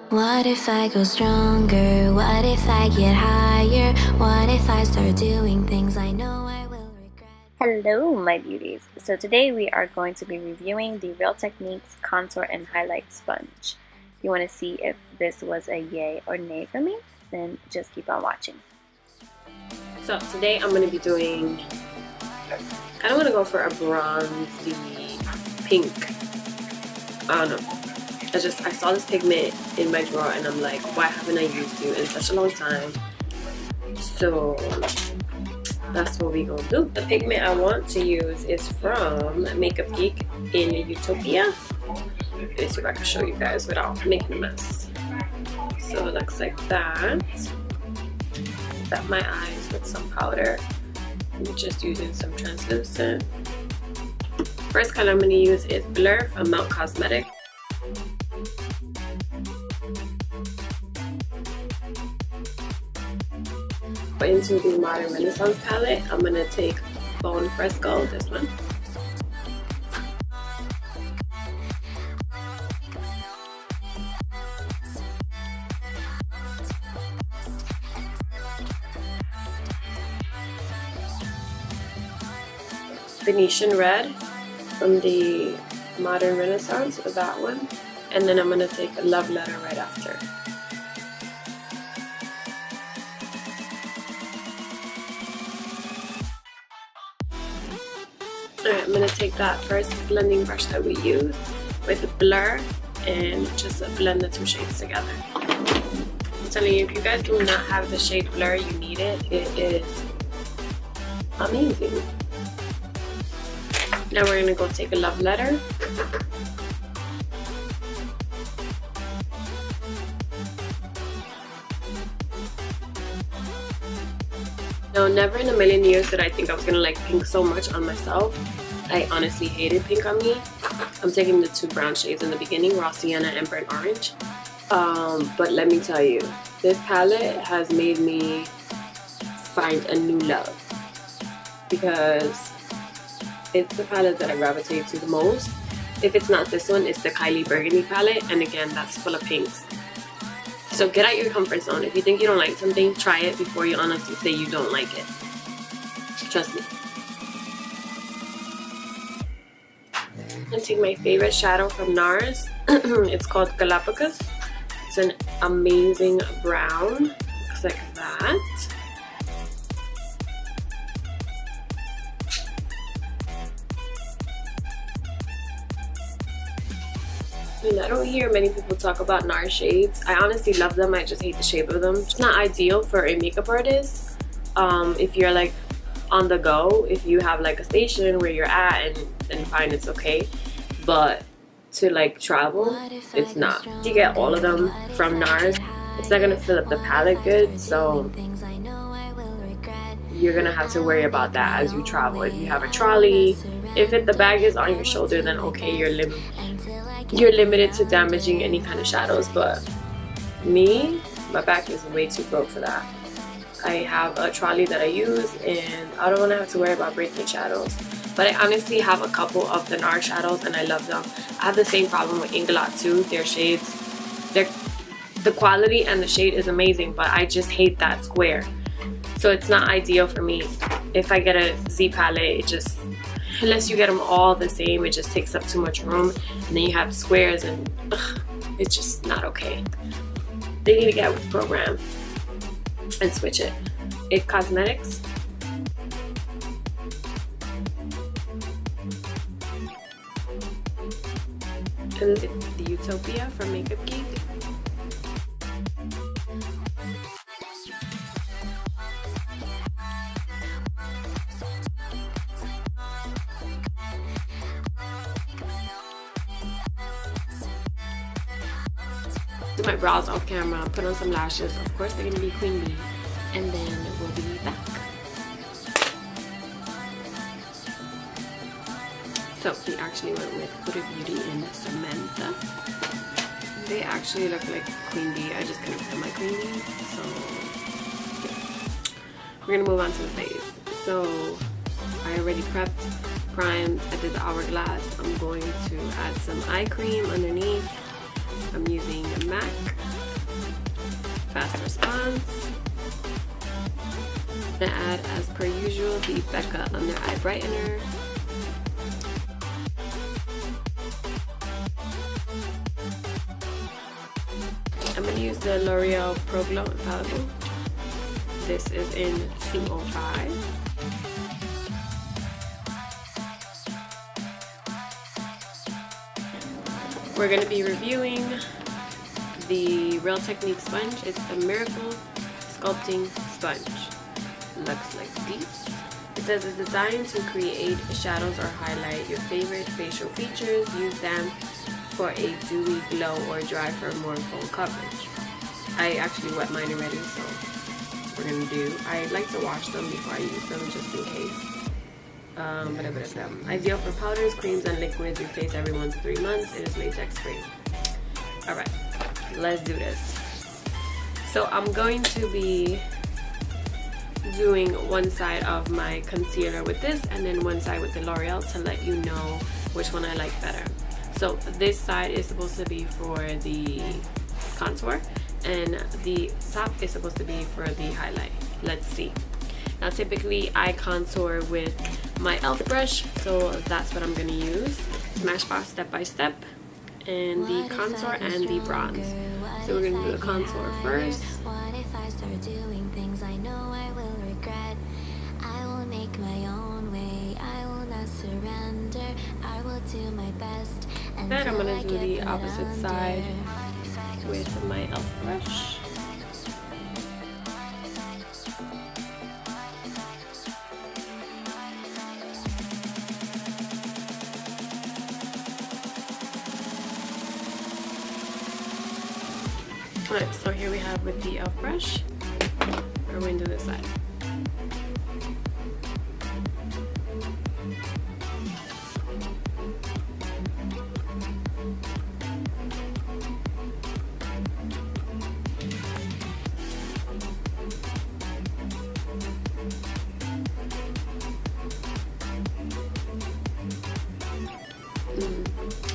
What if I go stronger? What if I get higher? What if I start doing things I know I will regret? Hello my beauties. So today we are going to be reviewing the Real Techniques Contour and Highlight Sponge. If you want to see if this was a yay or nay for me, then just keep on watching. So today I'm going to be doing, I don't want to go for a bronzy pink. I don't know. I saw this pigment in my drawer and I'm like, why haven't I used it in such a long time? So that's what we gonna do. The pigment I want to use is from Makeup Geek in Utopia. Let me see if I can show you guys without making a mess. So it looks like that. Set my eyes with some powder. I'm just using some translucent. First color I'm gonna use is Blur from Melt Cosmetics. Into the Modern Renaissance palette, I'm going to take Bone Fresco, this one. Venetian Red from the Modern Renaissance, that one. And then I'm going to take a Love Letter right after. Alright, I'm going to take that first blending brush that we use with Blur and just blend the two shades together. I'm telling you, if you guys do not have the shade Blur, you need it. It is amazing. Now we're going to go take a Love Letter. No, never in a million years did I think I was gonna like pink so much on myself. I honestly hated pink on me. I'm taking the two brown shades in the beginning, Raw Sienna and Burnt Orange. But let me tell you, this palette has made me find a new love because it's the palette that I gravitate to the most. If it's not this one, it's the Kylie Burgundy palette, and again, that's full of pinks. So get out your comfort zone. If you think you don't like something, try it before you honestly say you don't like it. Trust me. I'm going to take my favorite shadow from NARS. It's called Galapagos. It's an amazing brown. Looks like that. And I don't hear many people talk about NARS shades. I honestly love them. I just hate the shape of them. It's not ideal for a makeup artist. If you're like on the go, if you have like a station where you're at, and then fine, it's okay. But to like travel, it's not. You get all of them from NARS. It's not gonna fill up the palette good, so you're gonna have to worry about that as you travel. If you have a trolley, if the bag is on your shoulder, then okay, you're limited to damaging any kind of shadows. But me, my back is way too broke for that. I have a trolley that I use and I don't want to have to worry about breaking shadows. But I honestly have a couple of the NARS shadows and I love them. I have the same problem with Inglot too. Their shades, the quality and the shade is amazing, but I just hate that square. So it's not ideal for me. If I get a Z palette, it just, unless you get them all the same, it just takes up too much room, and then you have squares and it's just not okay. They need to get with the program and switch it. It Cosmetics. And the Utopia from Makeup Geek. Do my brows off camera, put on some lashes. Of course they're gonna be queen bee, and then we'll be back. So we actually went with Huda Beauty and Samantha. They actually look like queen bee. I just couldn't fit my queen bee, so yeah. We're gonna move on to the face. So I already prepped, primed, I did the hourglass. I'm going to add some eye cream underneath. I'm using MAC bronze. I'm gonna add, as per usual, the Becca Under Eye Brightener. I'm gonna use the L'Oreal Pro Glow Infallible. This is in 205. We're going to be reviewing the Real Technique sponge. It's a miracle sculpting sponge. Looks like this. It says it's designed to create shadows or highlight your favorite facial features. Use them for a dewy glow or dry for more full coverage. I actually wet mine already, so we're going to do. I like to wash them before I use them just in case. Ideal for powders, creams, and liquids. Replace every 1 to 3 months. It is latex free. Alright, let's do this. So I'm going to be doing one side of my concealer with this and then one side with the L'Oreal to let you know which one I like better. So this side is supposed to be for the contour and the top is supposed to be for the highlight. Let's see. Now typically I contour with my e.l.f. brush, so that's what I'm going to use. Smashbox step by step, and the contour and the bronze. So we're going to do the contour first. What if I start doing things I know I will regret? I will make my own way, I will not surrender, I will do my best. Then I'm going to do the opposite side with my e.l.f. brush. Alright, so here we have with the e.l.f. brush. We're going to do this side.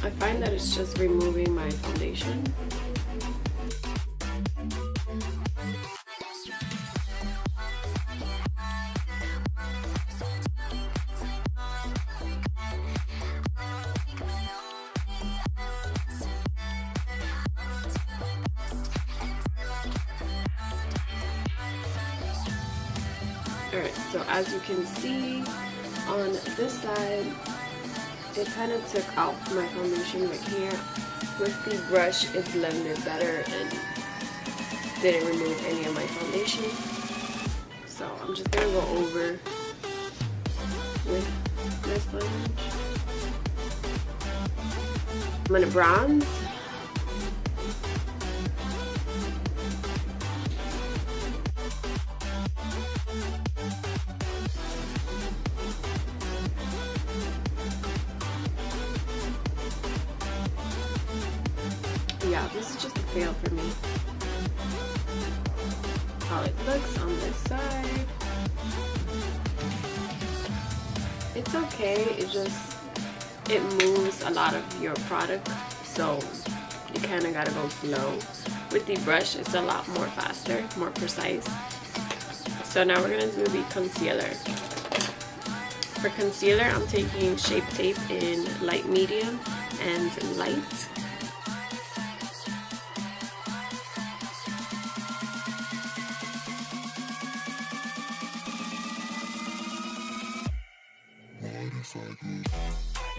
I find that it's just removing my foundation. Alright, so as you can see on this side, it kind of took out my foundation right here. With the brush, it blended better and didn't remove any of my foundation. So I'm just gonna go over with this sponge. I'm gonna bronze. Yeah, this is just a fail for me. How it looks on this side. It's okay, it moves a lot of your product, so you kind of gotta go slow. With the brush, it's a lot more faster, more precise. So now we're gonna do the concealer. For concealer, I'm taking Shape Tape in light medium and light.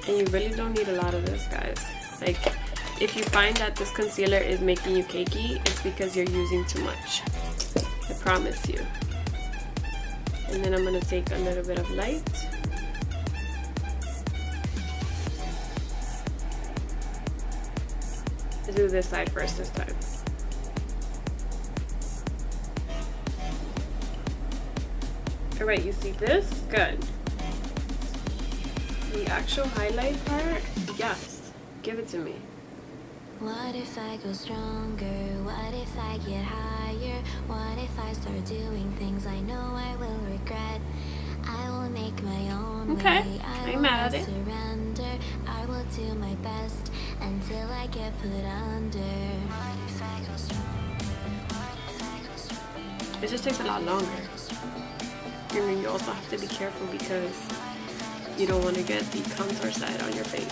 And you really don't need a lot of this, guys. Like, if you find that this concealer is making you cakey, it's because you're using too much. I promise you. And then I'm going to take a little bit of light. Let's do this side first this time. Alright, you see this? Good. The actual highlight part, yes, give it to me. What if I go stronger? What if I get higher? What if I start doing things I know I will regret? I will make my own way. I ain't mad at it. Surrender. I will do my best until I get put under. What if I go stronger? What if I go stronger? It just takes a lot longer. And then you also have to be careful because you don't want to get the contour side on your face.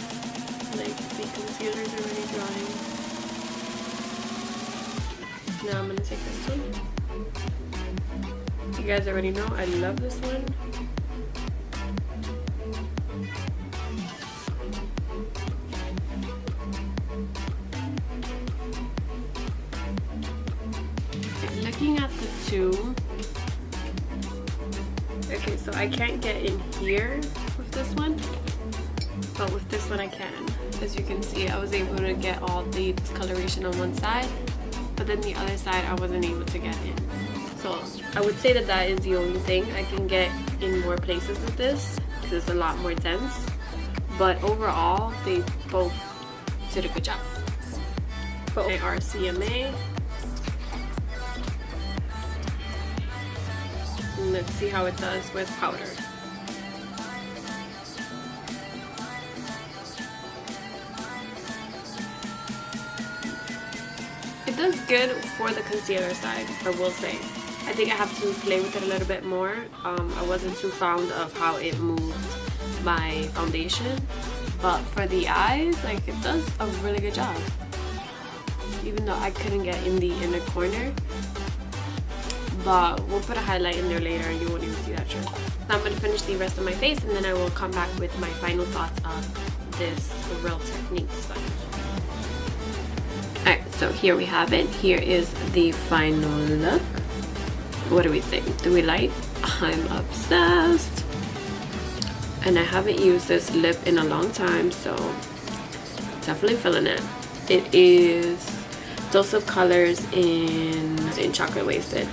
Like the concealer is already drying. Now I'm gonna take this one. You guys already know I love this one. Looking at the two, okay, so I can't get in here with this one, but with this one I can. As you can see, I was able to get all the discoloration on one side, but then the other side I wasn't able to get in. So I would say that that is the only thing I can get in more places with this, because it's a lot more dense. But overall, they both did a good job. But my rcma. Let's see how it does with powder. It does good for the concealer side, I will say. I think I have to play with it a little bit more. I wasn't too fond of how it moved my foundation, but for the eyes, like, it does a really good job. Even though I couldn't get in the inner corner. But we'll put a highlight in there later and you won't even see that trick. So I'm going to finish the rest of my face and then I will come back with my final thoughts of this Real Technique sponge. Alright, so here we have it. Here is the final look. What do we think? Do we like? I'm obsessed. And I haven't used this lip in a long time, so definitely feeling it. It is Dose of Colors in Chocolate Wasted.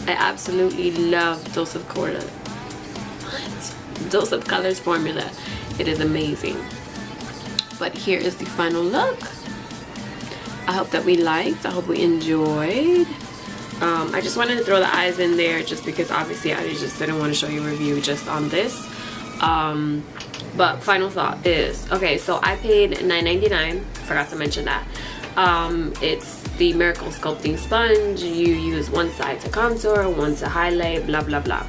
I absolutely love Dose of Colors. What? Dose of Colors formula. It is amazing. But here is the final look. I hope that we liked. I hope we enjoyed. I just wanted to throw the eyes in there just because obviously I just didn't want to show you a review just on this. But final thought is, okay, so I paid $9.99. Forgot to mention that. It's the Miracle Sculpting Sponge. You use one side to contour, one to highlight, blah blah blah.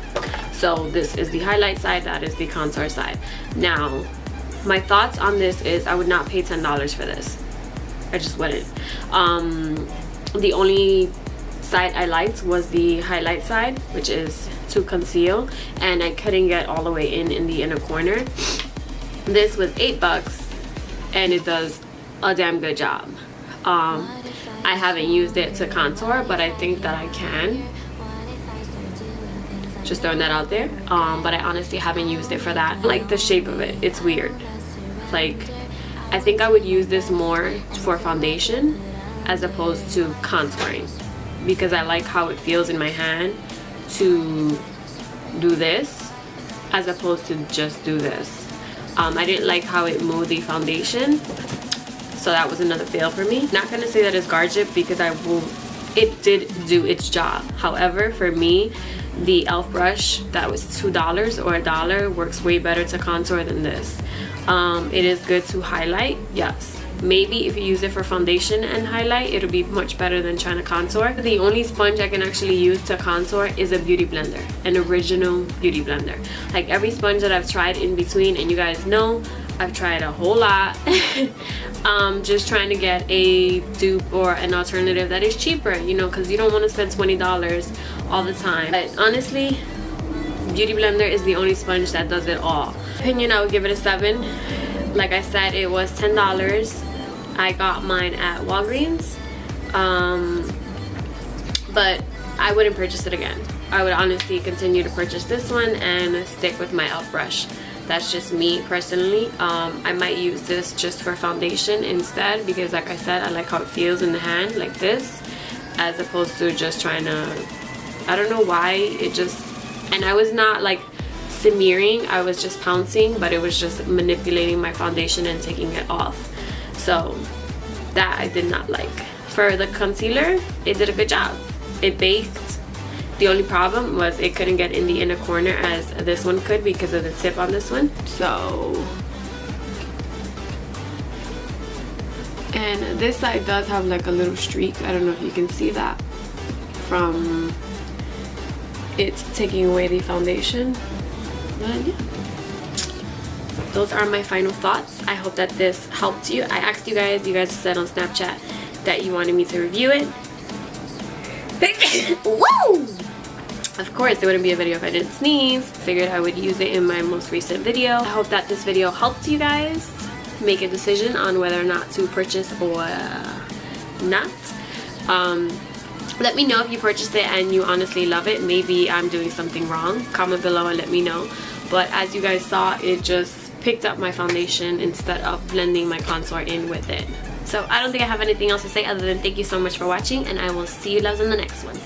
So this is the highlight side, that is the contour side. Now my thoughts on this is I would not pay $10 for this. I just wouldn't. The only side I liked was the highlight side, which is to conceal, and I couldn't get all the way in the inner corner. This was $8 and it does a damn good job. I haven't used it to contour, but I think that I can. Just throwing that out there. But I honestly haven't used it for that. I like the shape of it. It's weird. Like, I think I would use this more for foundation as opposed to contouring, because I like how it feels in my hand to do this as opposed to just do this. I didn't like how it moved the foundation, so that was another fail for me. Not gonna say that it's garbage because it did do its job. However, for me, the e.l.f. brush that was $2 or $1 works way better to contour than this. It is good to highlight, yes. Maybe if you use it for foundation and highlight, it'll be much better than trying to contour. The only sponge I can actually use to contour is a beauty blender, an original beauty blender. Like every sponge that I've tried in between, and you guys know I've tried a whole lot, just trying to get a dupe or an alternative that is cheaper, you know, because you don't want to spend $20 all the time. But honestly, beauty blender is the only sponge that does it all. Opinion, I would give it a 7. Like I said, it was $10. I got mine at Walgreens, but I wouldn't purchase it again. I would honestly continue to purchase this one and stick with my e.l.f. brush. That's just me personally. I might use this just for foundation instead, because like I said, I like how it feels in the hand like this, as opposed to just trying to, I don't know why, it just, and I was not like smearing, I was just pouncing, but it was just manipulating my foundation and taking it off. So that I did not like. For the concealer, it did a good job. It baked. The only problem was it couldn't get in the inner corner as this one could because of the tip on this one. So, and this side does have like a little streak. I don't know if you can see that from it taking away the foundation. But yeah, those are my final thoughts. I hope that this helped you. I asked you guys said on Snapchat that you wanted me to review it. Woo! Of course, there wouldn't be a video if I didn't sneeze. Figured I would use it in my most recent video. I hope that this video helped you guys make a decision on whether or not to purchase or not. Let me know if you purchased it and you honestly love it. Maybe I'm doing something wrong. Comment below and let me know. But as you guys saw, it just picked up my foundation instead of blending my contour in with it. So I don't think I have anything else to say other than thank you so much for watching, and I will see you loves in the next one.